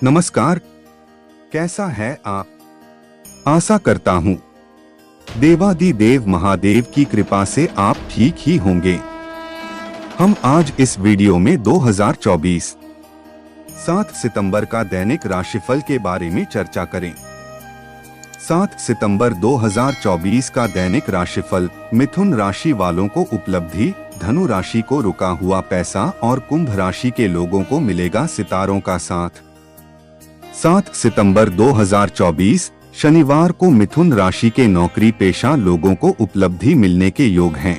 नमस्कार, कैसा है आप? आशा करता हूँ देवादिदेव महादेव की कृपा से आप ठीक ही होंगे। हम आज इस वीडियो में 2024 7 सितंबर का दैनिक राशिफल के बारे में चर्चा करें। 7 सितंबर 2024 का दैनिक राशिफल मिथुन राशि वालों को उपलब्धि, धनु राशि को रुका हुआ पैसा और कुंभ राशि के लोगों को मिलेगा सितारों का साथ। 7 सितंबर 2024 शनिवार को मिथुन राशि के नौकरी पेशा लोगों को उपलब्धि मिलने के योग हैं।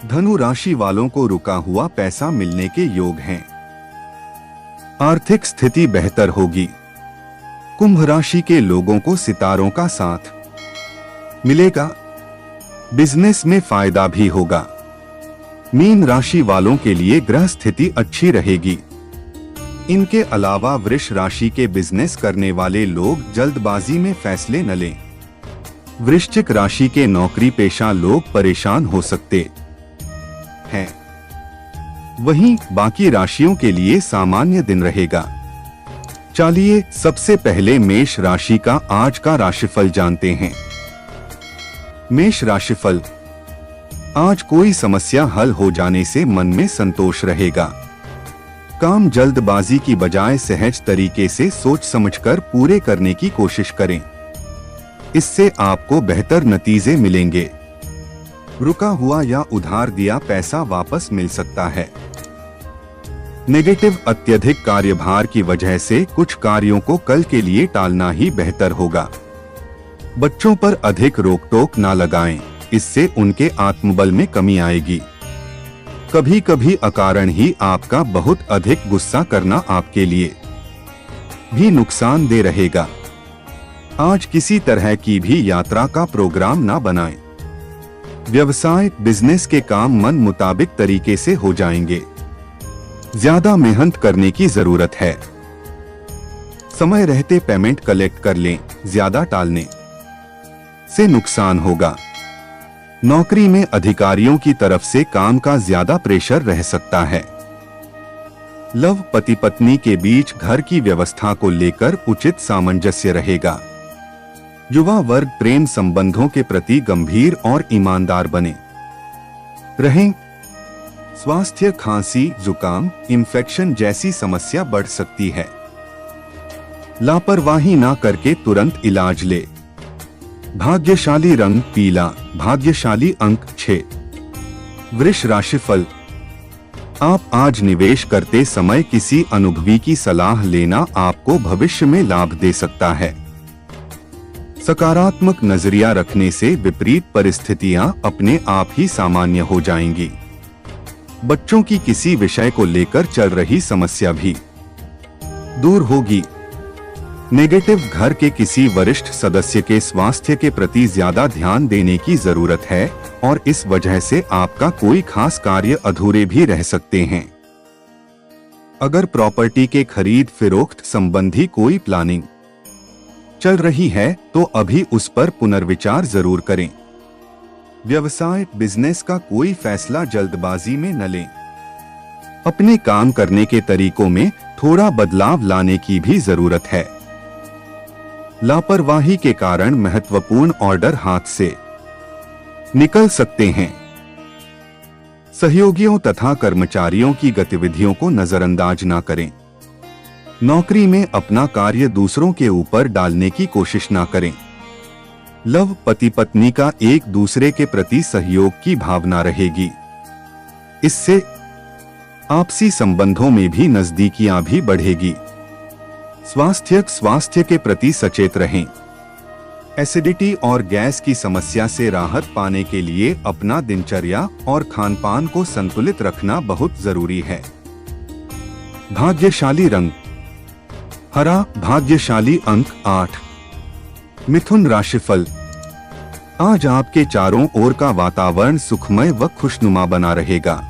धनु राशि वालों को रुका हुआ पैसा मिलने के योग हैं। आर्थिक स्थिति बेहतर होगी। कुंभ राशि के लोगों को सितारों का साथ मिलेगा। बिजनेस में फायदा भी होगा। मीन राशि वालों के लिए ग्रह स्थिति अच्छी रहेगी। इनके अलावा वृष राशि के बिजनेस करने वाले लोग जल्दबाजी में फैसले न लें। वृश्चिक राशि के नौकरी पेशा लोग परेशान हो सकते हैं। वहीं बाकी राशियों के लिए सामान्य दिन रहेगा। चलिए सबसे पहले मेष राशि का आज का राशिफल जानते हैं। मेष राशिफल, आज कोई समस्या हल हो जाने से मन में संतोष रहेगा। काम जल्दबाजी की बजाय सहज तरीके से सोच समझकर पूरे करने की कोशिश करें। इससे आपको बेहतर नतीजे मिलेंगे। रुका हुआ या उधार दिया पैसा वापस मिल सकता है। नेगेटिव अत्यधिक कार्यभार की वजह से कुछ कार्यों को कल के लिए टालना ही बेहतर होगा। बच्चों पर अधिक रोक टोक ना लगाएं, इससे उनके आत्मबल में कमी आएगी। कभी कभी अकारण ही आपका बहुत अधिक गुस्सा करना आपके लिए भी नुकसानदेह रहेगा। आज किसी तरह की भी यात्रा का प्रोग्राम ना बनाएं। व्यवसाय बिजनेस के काम मन मुताबिक तरीके से हो जाएंगे। ज्यादा मेहनत करने की जरूरत है। समय रहते पेमेंट कलेक्ट कर लें, ज्यादा टालने से नुकसान होगा। नौकरी में अधिकारियों की तरफ से काम का ज्यादा प्रेशर रह सकता है। लव पति पत्नी के बीच घर की व्यवस्था को लेकर उचित सामंजस्य रहेगा। युवा वर्ग प्रेम संबंधों के प्रति गंभीर और ईमानदार बने रहें। स्वास्थ्य खांसी, जुकाम, इन्फेक्शन जैसी समस्या बढ़ सकती है। लापरवाही ना करके तुरंत इलाज ले। भाग्यशाली रंग पीला, भाग्यशाली अंक 6। वृष राशिफल, आप आज निवेश करते समय किसी अनुभवी की सलाह लेना आपको भविष्य में लाभ दे सकता है। सकारात्मक नजरिया रखने से विपरीत परिस्थितियां अपने आप ही सामान्य हो जाएंगी। बच्चों की किसी विषय को लेकर चल रही समस्या भी दूर होगी। नेगेटिव घर के किसी वरिष्ठ सदस्य के स्वास्थ्य के प्रति ज्यादा ध्यान देने की जरूरत है और इस वजह से आपका कोई खास कार्य अधूरे भी रह सकते हैं। अगर प्रॉपर्टी के खरीद फिरोख्त संबंधी कोई प्लानिंग चल रही है तो अभी उस पर पुनर्विचार जरूर करें। व्यवसाय बिजनेस का कोई फैसला जल्दबाजी में न लें। अपने काम करने के तरीकों में थोड़ा बदलाव लाने की भी जरूरत है। लापरवाही के कारण महत्वपूर्ण ऑर्डर हाथ से निकल सकते हैं। सहयोगियों तथा कर्मचारियों की गतिविधियों को नजरअंदाज ना करें। नौकरी में अपना कार्य दूसरों के ऊपर डालने की कोशिश ना करें। लव पति पत्नी का एक दूसरे के प्रति सहयोग की भावना रहेगी। इससे आपसी संबंधों में भी नजदीकियां भी बढ़ेगी। स्वास्थ्य के प्रति सचेत रहें। एसिडिटी और गैस की समस्या से राहत पाने के लिए अपना दिनचर्या और खानपान को संतुलित रखना बहुत जरूरी है। भाग्यशाली रंग हरा, भाग्यशाली अंक 8। मिथुन राशिफल, आज आपके चारों ओर का वातावरण सुखमय व खुशनुमा बना रहेगा।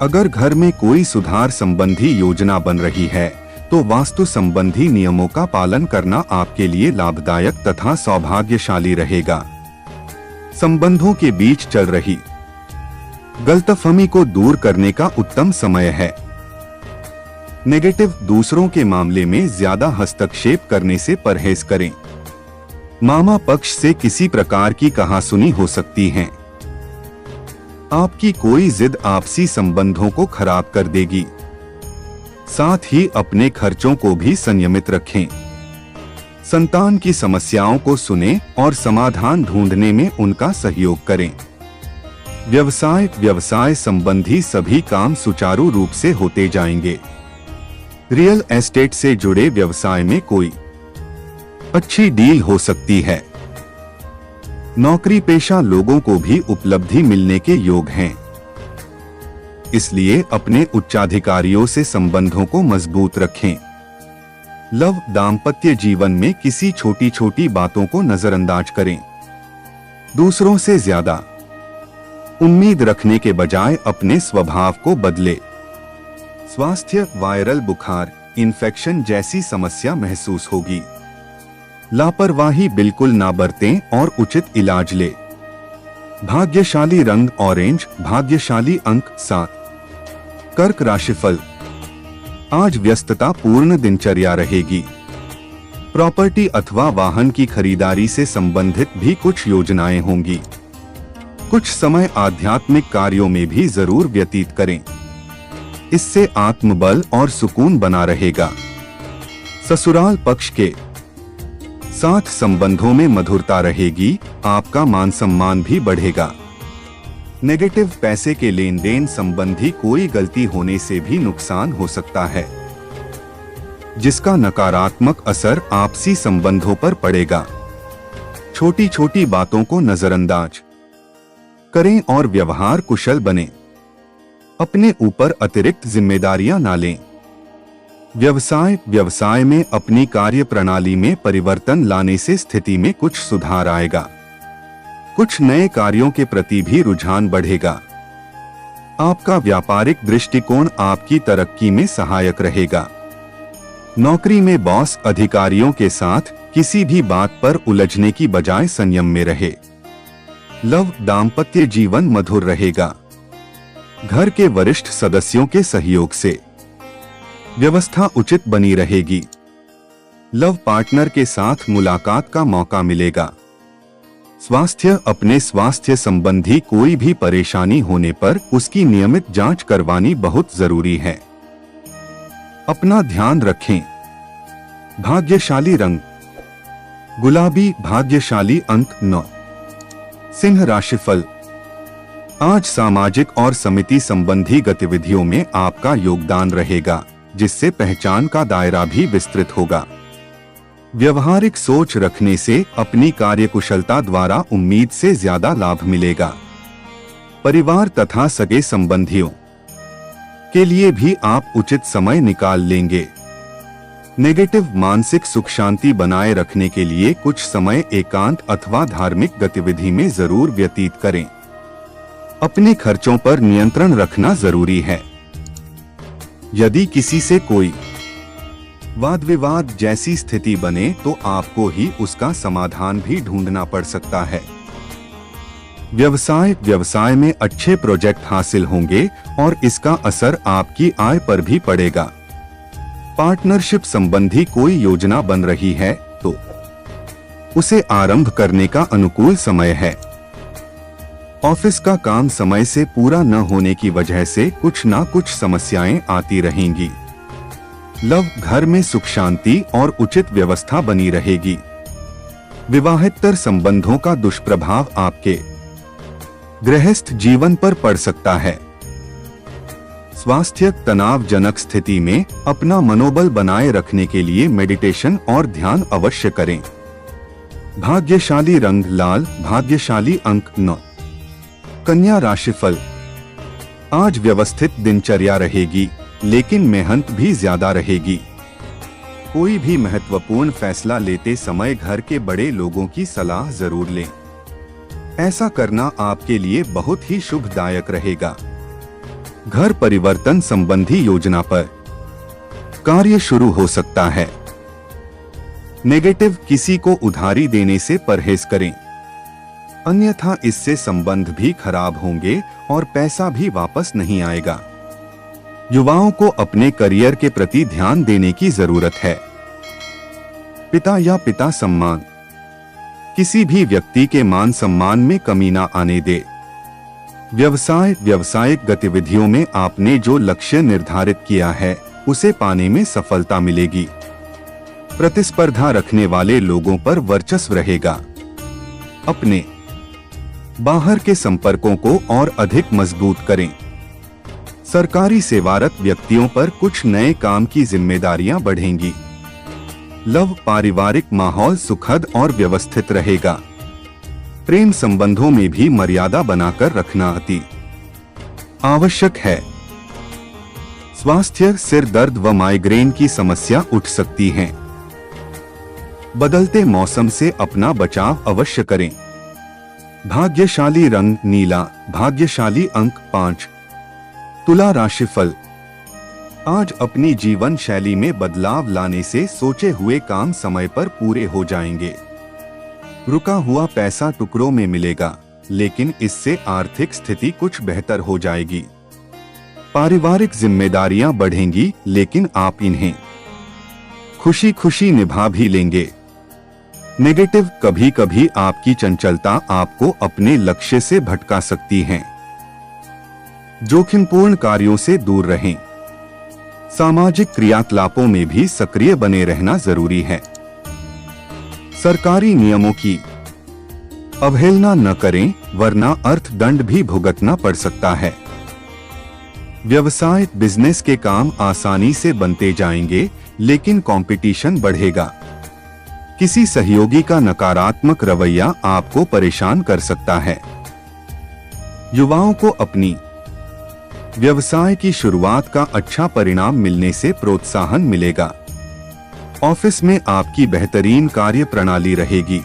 अगर घर में कोई सुधार संबंधी योजना बन रही है तो वास्तु संबंधी नियमों का पालन करना आपके लिए लाभदायक तथा सौभाग्यशाली रहेगा। संबंधों के बीच चल रही गलतफहमी को दूर करने का उत्तम समय है। नेगेटिव, दूसरों के मामले में ज्यादा हस्तक्षेप करने से परहेज करें। मामा पक्ष से किसी प्रकार की कहासुनी हो सकती है। आपकी कोई जिद आपसी संबंधों को खराब कर देगी। साथ ही अपने खर्चों को भी संयमित रखें। संतान की समस्याओं को सुनें और समाधान ढूंढने में उनका सहयोग करें। व्यवसाय संबंधी सभी काम सुचारू रूप से होते जाएंगे। रियल एस्टेट से जुड़े व्यवसाय में कोई अच्छी डील हो सकती है। नौकरी पेशा लोगों को भी उपलब्धि मिलने के योग हैं। इसलिए अपने उच्चाधिकारियों से संबंधों को मजबूत रखें। लव, दाम्पत्य जीवन में किसी छोटी छोटी बातों को नजरअंदाज करें। दूसरों से ज्यादा उम्मीद रखने के बजाय अपने स्वभाव को बदले। स्वास्थ्य, वायरल बुखार, इन्फेक्शन जैसी समस्या महसूस होगी। लापरवाही बिल्कुल ना बरतें और उचित इलाज ले। भाग्यशाली रंग ऑरेंज, भाग्यशाली अंक 7। कर्क राशिफल, आज व्यस्तता पूर्ण दिनचर्या रहेगी। प्रॉपर्टी अथवा वाहन की खरीदारी से संबंधित भी कुछ योजनाएं होंगी। कुछ समय आध्यात्मिक कार्यों में भी जरूर व्यतीत करें। इससे आत्मबल और सुकून बना रहेगा। ससुराल पक्ष के साथ संबंधों में मधुरता रहेगी। आपका मान सम्मान भी बढ़ेगा। नेगेटिव, पैसे के लेन देन संबंधी कोई गलती होने से भी नुकसान हो सकता है, जिसका नकारात्मक असर आपसी संबंधों पर पड़ेगा। छोटी छोटी बातों को नजरअंदाज करें और व्यवहार कुशल बने। अपने ऊपर अतिरिक्त जिम्मेदारियां ना लें। व्यवसाय में अपनी कार्य प्रणाली में परिवर्तन लाने से स्थिति में कुछ सुधार आएगा। कुछ नए कार्यों के प्रति भी रुझान बढ़ेगा। आपका व्यापारिक दृष्टिकोण आपकी तरक्की में सहायक रहेगा। नौकरी में बॉस, अधिकारियों के साथ किसी भी बात पर उलझने की बजाय संयम में रहे। लव, दाम्पत्य जीवन मधुर रहेगा। घर के वरिष्ठ सदस्यों के सहयोग से व्यवस्था उचित बनी रहेगी। लव पार्टनर के साथ मुलाकात का मौका मिलेगा। स्वास्थ्य, अपने स्वास्थ्य संबंधी कोई भी परेशानी होने पर उसकी नियमित जांच करवानी बहुत जरूरी है। अपना ध्यान रखें। भाग्यशाली रंग गुलाबी, भाग्यशाली अंक 9। सिंह राशिफल, आज सामाजिक और समिति संबंधी गतिविधियों में आपका योगदान रहेगा, जिससे पहचान का दायरा भी विस्तृत होगा। व्यवहारिक सोच रखने से अपनी कार्यकुशलता द्वारा उम्मीद से ज्यादा लाभ मिलेगा। परिवार तथा सगे संबंधियों के लिए भी आप उचित समय निकाल लेंगे। नेगेटिव, मानसिक सुख शांति बनाए रखने के लिए कुछ समय एकांत अथवा धार्मिक गतिविधि में जरूर व्यतीत करें। अपने खर्चों पर नियंत्रण रखना जरूरी है। यदि किसी से कोई वाद विवाद जैसी स्थिति बने तो आपको ही उसका समाधान भी ढूंढना पड़ सकता है। व्यवसाय में अच्छे प्रोजेक्ट हासिल होंगे और इसका असर आपकी आय पर भी पड़ेगा। पार्टनरशिप संबंधी कोई योजना बन रही है तो उसे आरंभ करने का अनुकूल समय है। ऑफिस का काम समय से पूरा न होने की वजह से कुछ ना कुछ समस्याएं आती रहेंगी। लव, घर में सुख शांति और उचित व्यवस्था बनी रहेगी। विवाहेतर संबंधों का दुष्प्रभाव आपके गृहस्थ जीवन पर पड़ सकता है। स्वास्थ्य, तनावजनक स्थिति में अपना मनोबल बनाए रखने के लिए मेडिटेशन और ध्यान अवश्य करें। भाग्यशाली रंग लाल, भाग्यशाली अंक 9। कन्या राशिफल, आज व्यवस्थित दिनचर्या रहेगी, लेकिन मेहनत भी ज्यादा रहेगी। कोई भी महत्वपूर्ण फैसला लेते समय घर के बड़े लोगों की सलाह जरूर लें। ऐसा करना आपके लिए बहुत ही शुभदायक रहेगा। घर परिवर्तन संबंधी योजना पर कार्य शुरू हो सकता है। नेगेटिव, किसी को उधारी देने से परहेज करें, अन्यथा इससे संबंध भी खराब होंगे और पैसा भी वापस नहीं आएगा। युवाओं को अपने करियर के प्रति ध्यान देने की जरूरत है। पिता या पिता सम्मान, किसी भी व्यक्ति के मान सम्मान में कमी ना आने दे। व्यावसायिक गतिविधियों में आपने जो लक्ष्य निर्धारित किया है उसे पाने में सफलता मिलेगी। प्रतिस्पर्धा रखने वाले लोगों पर वर्चस्व रहेगा। अपने बाहर के संपर्कों को और अधिक मजबूत करें। सरकारी सेवारत व्यक्तियों पर कुछ नए काम की जिम्मेदारियां बढ़ेंगी। पारिवारिक माहौल सुखद और व्यवस्थित रहेगा। प्रेम संबंधों में भी मर्यादा बनाकर रखना अति आवश्यक है। स्वास्थ्य, सिर दर्द व माइग्रेन की समस्या उठ सकती है। बदलते मौसम से अपना बचाव अवश्य करें। भाग्यशाली रंग नीला, भाग्यशाली अंक 5। तुला राशिफल, आज अपनी जीवन शैली में बदलाव लाने से सोचे हुए काम समय पर पूरे हो जाएंगे। रुका हुआ पैसा टुकड़ों में मिलेगा, लेकिन इससे आर्थिक स्थिति कुछ बेहतर हो जाएगी। पारिवारिक जिम्मेदारियां बढ़ेंगी, लेकिन आप इन्हें खुशी खुशी निभा भी लेंगे। नेगेटिव, कभी कभी आपकी चंचलता आपको अपने लक्ष्य से भटका सकती है। जोखिमपूर्ण कार्यों से दूर रहें। सामाजिक क्रियाकलापों में भी सक्रिय बने रहना जरूरी है। सरकारी नियमों की अवहेलना न करें, वरना अर्थदंड भी भुगतना पड़ सकता है। व्यवसाय, बिजनेस के काम आसानी से बनते जाएंगे, लेकिन कंपटीशन बढ़ेगा। किसी सहयोगी का नकारात्मक रवैया आपको परेशान कर सकता है। युवाओं को अपनी व्यवसाय की शुरुआत का अच्छा परिणाम मिलने से प्रोत्साहन मिलेगा। ऑफिस में आपकी बेहतरीन कार्य प्रणाली रहेगी।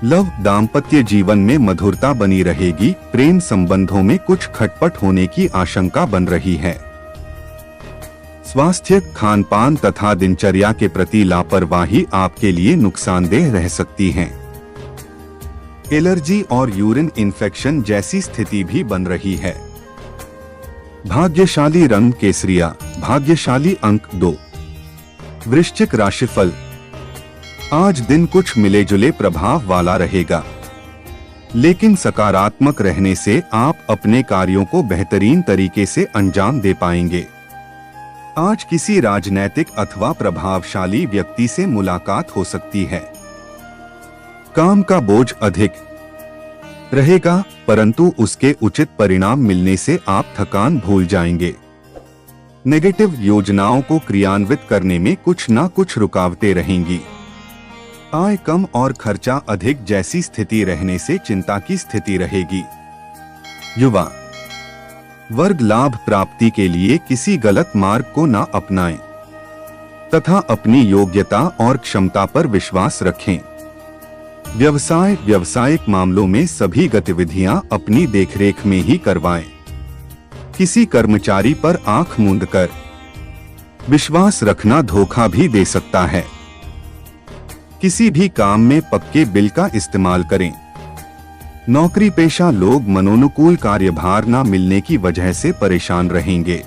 दाम्पत्य जीवन में मधुरता बनी रहेगी। प्रेम संबंधों में कुछ खटपट होने की आशंका बन रही है। स्वास्थ्य, खानपान तथा दिनचर्या के प्रति लापरवाही आपके लिए नुकसानदेह रह सकती है। एलर्जी और यूरिन इन्फेक्शन जैसी स्थिति भी बन रही है। भाग्यशाली रंग केसरिया, भाग्यशाली अंक 2। वृश्चिक राशिफल, आज दिन कुछ मिले जुले प्रभाव वाला रहेगा, लेकिन सकारात्मक रहने से आप अपने कार्यों को बेहतरीन तरीके से अंजाम दे पाएंगे। आज किसी राजनैतिक अथवा प्रभावशाली व्यक्ति से मुलाकात हो सकती है। काम का बोझ अधिक रहेगा, परंतु उसके उचित परिणाम मिलने से आप थकान भूल जाएंगे। नेगेटिव, योजनाओं को क्रियान्वित करने में कुछ ना कुछ रुकावटें रहेंगी। आय कम और खर्चा अधिक जैसी स्थिति रहने से चिंता की स्थिति रहेगी। युवा वर्ग, लाभ प्राप्ति के लिए किसी गलत मार्ग को ना अपनाएं तथा अपनी योग्यता और क्षमता पर विश्वास रखें। व्यवसाय, व्यावसायिक मामलों में सभी गतिविधियां अपनी देखरेख में ही करवाएं। किसी कर्मचारी पर आंख मूंदकर विश्वास रखना धोखा भी दे सकता है। किसी भी काम में पक्के बिल का इस्तेमाल करें। नौकरी पेशा लोग मनोनुकूल कार्यभार न मिलने की वजह से परेशान रहेंगे।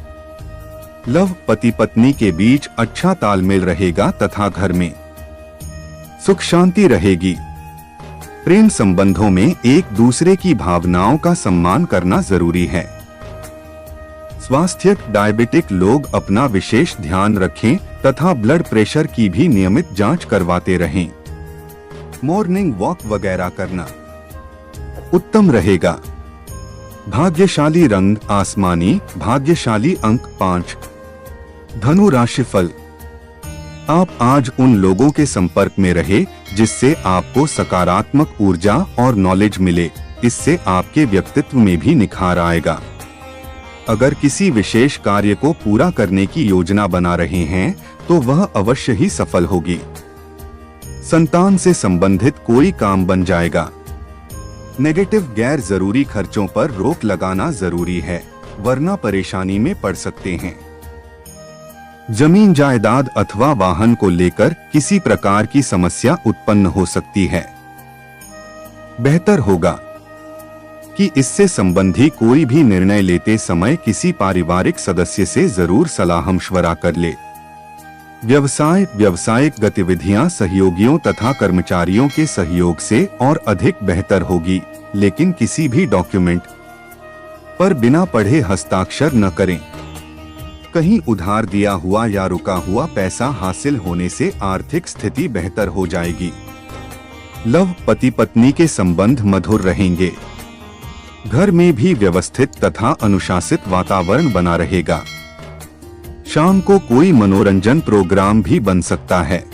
पति पत्नी के बीच अच्छा तालमेल रहेगा तथा घर में सुख शांति रहेगी। प्रेम संबंधों में एक दूसरे की भावनाओं का सम्मान करना जरूरी है। स्वास्थ्य, डायबिटिक लोग अपना विशेष ध्यान रखें तथा ब्लड प्रेशर की भी नियमित जांच करवाते रहें। मॉर्निंग वॉक वगैरह करना उत्तम रहेगा। भाग्यशाली रंग आसमानी, भाग्यशाली अंक 5। धनु राशिफल, आप आज उन लोगों के संपर्क में रहे जिससे आपको सकारात्मक ऊर्जा और नॉलेज मिले। इससे आपके व्यक्तित्व में भी निखार आएगा। अगर किसी विशेष कार्य को पूरा करने की योजना बना रहे हैं तो वह अवश्य ही सफल होगी। संतान से संबंधित कोई काम बन जाएगा। नेगेटिव, गैर जरूरी खर्चों पर रोक लगाना जरूरी है, वरना परेशानी में पड़ सकते हैं। जमीन जायदाद अथवा वाहन को लेकर किसी प्रकार की समस्या उत्पन्न हो सकती है। बेहतर होगा कि इससे संबंधी कोई भी निर्णय लेते समय किसी पारिवारिक सदस्य से जरूर सलाह-मशवरा कर ले। व्यावसायिक गतिविधियां सहयोगियों तथा कर्मचारियों के सहयोग से और अधिक बेहतर होगी, लेकिन किसी भी डॉक्यूमेंट पर बिना पढ़े हस्ताक्षर न करें। कहीं उधार दिया हुआ या रुका हुआ पैसा हासिल होने से आर्थिक स्थिति बेहतर हो जाएगी। लव पति पत्नी के संबंध मधुर रहेंगे। घर में भी व्यवस्थित तथा अनुशासित वातावरण बना रहेगा। शाम को कोई मनोरंजन प्रोग्राम भी बन सकता है।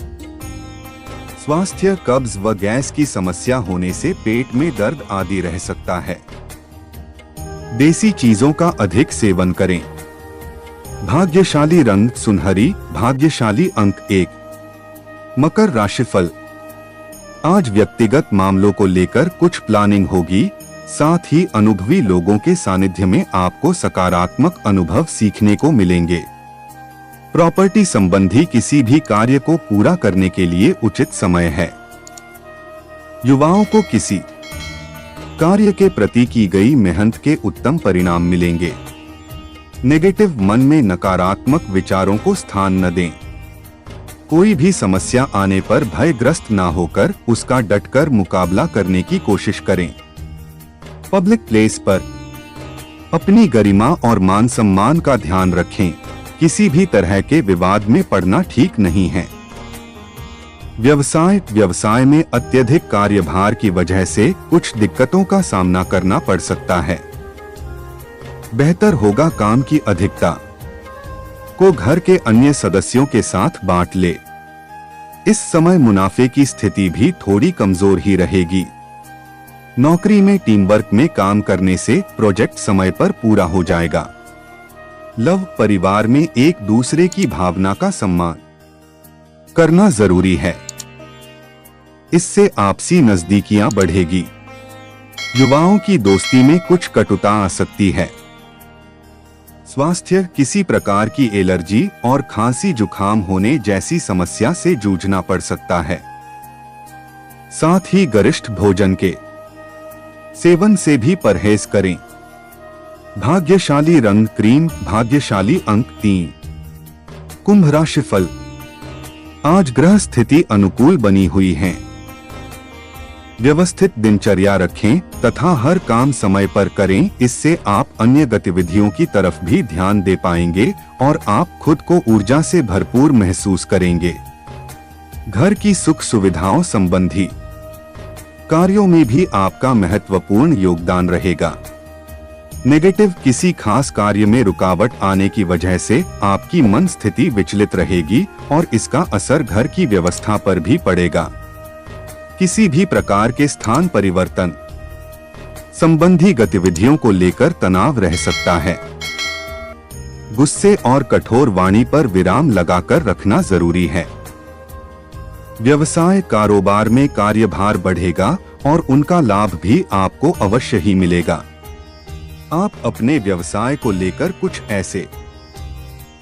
स्वास्थ्य, कब्ज व गैस की समस्या होने से पेट में दर्द आदि रह सकता है। देसी चीजों का अधिक सेवन करें। भाग्यशाली रंग सुनहरी, भाग्यशाली अंक 1। मकर राशिफल। आज व्यक्तिगत मामलों को लेकर कुछ प्लानिंग होगी, साथ ही अनुभवी लोगों के सानिध्य में आपको सकारात्मक अनुभव सीखने को मिलेंगे। प्रॉपर्टी संबंधी किसी भी कार्य को पूरा करने के लिए उचित समय है। युवाओं को किसी कार्य के प्रति की गई मेहनत के उत्तम परिणाम मिलेंगे। नेगेटिव मन में नकारात्मक विचारों को स्थान न दें। कोई भी समस्या आने पर भयग्रस्त ना होकर उसका डटकर मुकाबला करने की कोशिश करें। पब्लिक प्लेस पर अपनी गरिमा और मान सम्मान का ध्यान रखें। किसी भी तरह के विवाद में पड़ना ठीक नहीं है। व्यवसाय में अत्यधिक कार्यभार की वजह से कुछ दिक्कतों का सामना करना पड़ सकता है। बेहतर होगा काम की अधिकता को घर के अन्य सदस्यों के साथ बांट ले। इस समय मुनाफे की स्थिति भी थोड़ी कमजोर ही रहेगी। नौकरी में टीम वर्क में काम करने से प्रोजेक्ट समय पर पूरा हो जाएगा। लव परिवार में एक दूसरे की भावना का सम्मान करना जरूरी है। इससे आपसी नजदीकियां बढ़ेगी। युवाओं की दोस्ती में कुछ कटुता आ सकती है। स्वास्थ्य, किसी प्रकार की एलर्जी और खांसी जुकाम होने जैसी समस्या से जूझना पड़ सकता है। साथ ही गरिष्ठ भोजन के सेवन से भी परहेज करें। भाग्यशाली रंग क्रीम, भाग्यशाली अंक 3। कुंभ राशिफल। आज ग्रह स्थिति अनुकूल बनी हुई है। व्यवस्थित दिनचर्या रखें तथा हर काम समय पर करें। इससे आप अन्य गतिविधियों की तरफ भी ध्यान दे पाएंगे और आप खुद को ऊर्जा से भरपूर महसूस करेंगे। घर की सुख सुविधाओं संबंधी कार्यों में भी आपका महत्वपूर्ण योगदान रहेगा। नेगेटिव, किसी खास कार्य में रुकावट आने की वजह से आपकी मन स्थिति विचलित रहेगी और इसका असर घर की व्यवस्था पर भी पड़ेगा। किसी भी प्रकार के स्थान परिवर्तन संबंधी गतिविधियों को लेकर तनाव रह सकता है। गुस्से और कठोर वाणी पर विराम लगाकर रखना जरूरी है। व्यवसाय कारोबार में कार्यभार बढ़ेगा और उनका लाभ भी आपको अवश्य ही मिलेगा। आप अपने व्यवसाय को लेकर कुछ ऐसे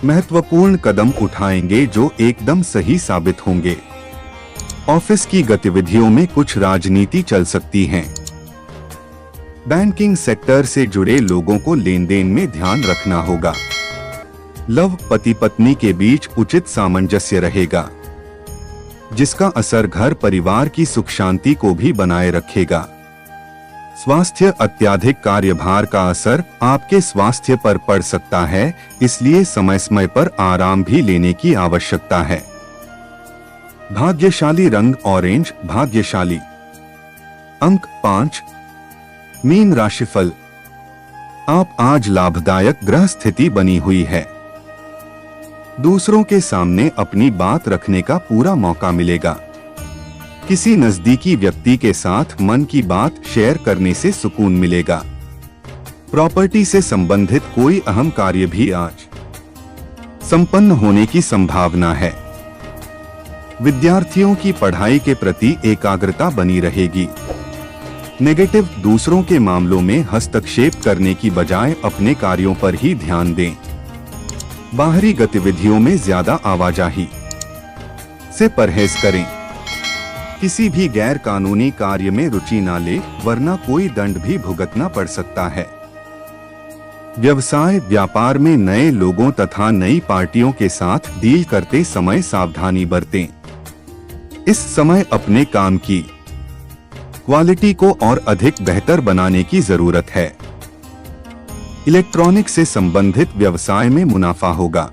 महत्वपूर्ण कदम उठाएंगे जो एकदम सही साबित होंगे। ऑफिस की गतिविधियों में कुछ राजनीति चल सकती है। बैंकिंग सेक्टर से जुड़े लोगों को लेन देन में ध्यान रखना होगा। लव पति पत्नी के बीच उचित सामंजस्य रहेगा, जिसका असर घर परिवार की सुख शांति को भी बनाए रखेगा। स्वास्थ्य, अत्यधिक कार्यभार का असर आपके स्वास्थ्य पर पड़ सकता है, इसलिए समय समय पर आराम भी लेने की आवश्यकता है। भाग्यशाली रंग ऑरेंज, भाग्यशाली अंक 5। मीन राशिफल। आप आज लाभदायक ग्रह स्थिति बनी हुई है। दूसरों के सामने अपनी बात रखने का पूरा मौका मिलेगा। किसी नजदीकी व्यक्ति के साथ मन की बात शेयर करने से सुकून मिलेगा। प्रॉपर्टी से संबंधित कोई अहम कार्य भी आज संपन्न होने की संभावना है। विद्यार्थियों की पढ़ाई के प्रति एकाग्रता बनी रहेगी। नेगेटिव, दूसरों के मामलों में हस्तक्षेप करने की बजाय अपने कार्यों पर ही ध्यान दें। बाहरी गतिविधियों में ज्यादा आवाजाही से परहेज करें। किसी भी गैर कानूनी कार्य में रुचि न ले, वरना कोई दंड भी भुगतना पड़ सकता है। व्यवसाय व्यापार में नए लोगों तथा नई पार्टियों के साथ डील करते समय सावधानी बरतें। इस समय अपने काम की क्वालिटी को और अधिक बेहतर बनाने की जरूरत है। इलेक्ट्रॉनिक से संबंधित व्यवसाय में मुनाफा होगा।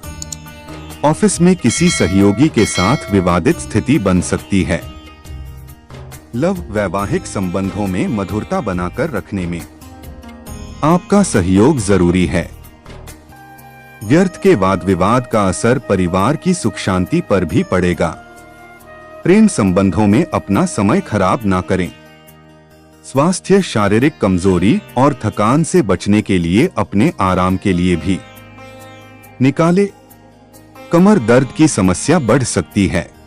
ऑफिस में किसी सहयोगी के साथ विवादित स्थिति बन सकती है। लव वैवाहिक संबंधों में मधुरता बनाकर रखने में आपका सहयोग जरूरी है। व्यर्थ के वाद विवाद का असर परिवार की सुख शांति पर भी पड़ेगा। प्रेम संबंधों में अपना समय खराब ना करें। स्वास्थ्य शारीरिक कमजोरी और थकान से बचने के लिए अपने आराम के लिए भी निकाले। कमर दर्द की समस्या बढ़ सकती है।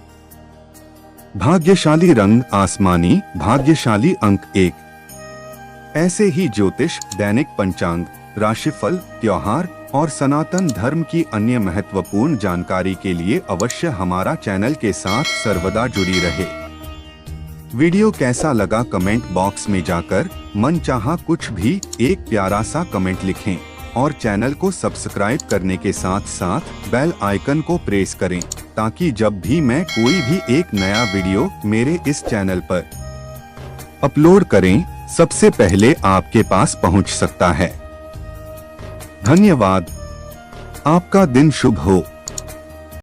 भाग्यशाली रंग आसमानी, भाग्यशाली अंक 1। ऐसे ही ज्योतिष, दैनिक पंचांग, राशिफल, त्योहार और सनातन धर्म की अन्य महत्वपूर्ण जानकारी के लिए अवश्य हमारा चैनल के साथ सर्वदा जुड़ी रहे। वीडियो कैसा लगा कमेंट बॉक्स में जाकर मनचाहा कुछ भी एक प्यारा सा कमेंट लिखें और चैनल को सब्सक्राइब करने के साथ साथ बेल आइकन को प्रेस करें, ताकि जब भी मैं कोई भी एक नया वीडियो मेरे इस चैनल पर अपलोड करें, सबसे पहले आपके पास पहुंच सकता है। धन्यवाद। आपका दिन शुभ हो।